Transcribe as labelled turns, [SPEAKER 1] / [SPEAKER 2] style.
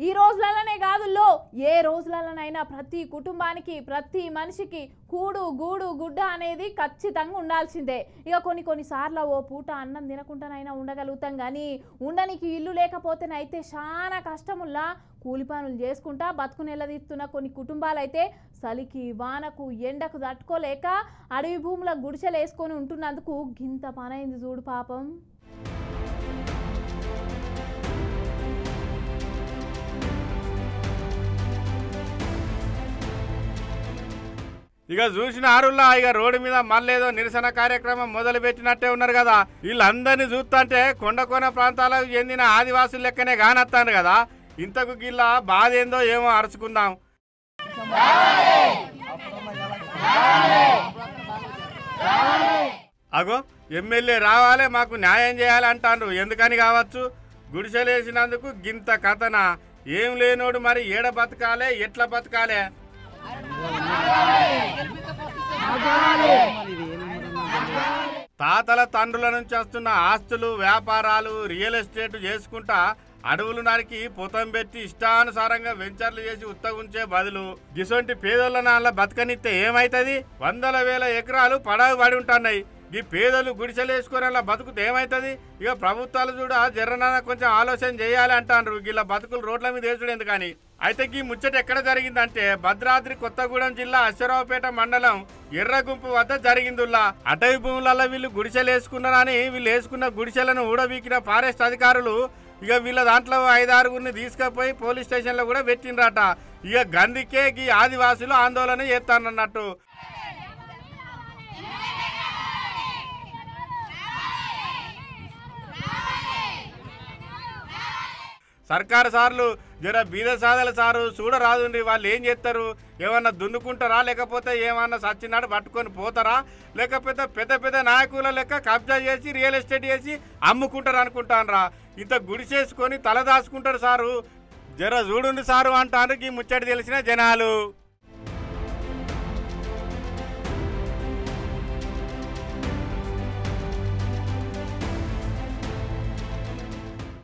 [SPEAKER 1] ఈ రోజులలోనే కాదుల్లో ఏ రోజులలోనైనా ప్రతి కుటుంబానికి ప్రతి మనిషికి కూడు గూడు గుడ్డ అనేది ఖచ్చితంగా ఉండాల్సిందే. ఇక కొన్నిసార్లు ఓ పూట అన్నం తినకుండానైనా ఉండగలుగుతాం, కానీ ఉండనికి ఇల్లు లేకపోతేనైతే చాలా కష్టముల్లా కూలి పనులు చేసుకుంటా బతుకునెల్లదీస్తున్న కొన్ని కుటుంబాలైతే చలికి వానకు ఎండకు తట్టుకోలేక అడవి భూముల గుడిసెలు వేసుకొని ఉంటున్నందుకు గింత పనైంది చూడు పాపం.
[SPEAKER 2] ఇక చూసిన ఆరుల్లా ఇక రోడ్డు మీద మళ్ళేదో నిరసన కార్యక్రమం మొదలు పెట్టినట్టే ఉన్నారు కదా. వీళ్ళందరినీ చూస్తుంటే కొండకోన ప్రాంతాలకు చెందిన ఆదివాసులు లెక్కనే కానత్తాను కదా. ఇంతకు గిల్ల బాధ ఏందో ఏమో అరుచుకుందాం. అగో ఎమ్మెల్యే రావాలి, మాకు న్యాయం చేయాలి అంటారు. ఎందుకని కావచ్చు, గుడిసెలేసినందుకు గింత కథన. ఏం లేనోడు మరి ఏడ బతకాలే, ఎట్లా బతకాలే? తాతల తండ్రుల నుంచి వస్తున్న ఆస్తులు వ్యాపారాలు రియల్ ఎస్టేట్ చేసుకుంటా అడవులు నరికి పొతం పెట్టి ఇష్టానుసారంగా వెంచర్లు చేసి ఉత్తగుంచే బదులు గిసొంటి పేదోళ్ళ నాళ్ళ బతకనిస్తే ఏమైతుంది? వందల వేల ఎకరాలు పడవ పడి ఉంటున్నాయి. ఈ పేదలు గుడిసెలేసుకొని అలా బతుకుతే ఏమవుతుంది? ఇక ప్రభుత్వాలు చూడ జర్రనాన్న కొంచెం ఆలోచన చేయాలి అంటారు. ఇలా బతుకులు రోడ్ల మీద వేసుడు ఎందుకని. అయితే ఈ ముచ్చట ఎక్కడ జరిగిందంటే భద్రాద్రి కొత్తగూడెం జిల్లా అశ్వరావుపేట మండలం ఎర్రగుంపు వద్ద జరిగిందిలా. అటవీ భూములలో వీళ్ళు గుడిసెలు వేసుకున్నారని వీళ్ళు వేసుకున్న గుడిసెలను ఊడబీకిన ఫారెస్ట్ అధికారులు ఇక వీళ్ళ దాంట్లో 5-6గురిని తీసుకుపోయి పోలీస్ స్టేషన్లో కూడా పెట్టినరట. ఇక గందికే ఈ ఆదివాసులు ఆందోళన చేస్తానన్నట్టు. సర్కారు సార్లు జర బీద సాదల సారు చూడరాదుండ్రి, వాళ్ళు ఏం చేస్తారు? ఏమన్నా దున్నుకుంటారా, లేకపోతే ఏమన్నా సచ్చినాడు పట్టుకొని పోతారా, లేకపోతే పెద్ద పెద్ద నాయకుల లెక్క కబ్జా చేసి రియల్ ఎస్టేట్ చేసి అమ్ముకుంటారు అనుకుంటానరా? ఇంత గుడిసేసుకొని తల దాచుకుంటారు సారు. జర చూడుండి సారు అంటారు ఈ ముచ్చట తెలిసిన జనాలు.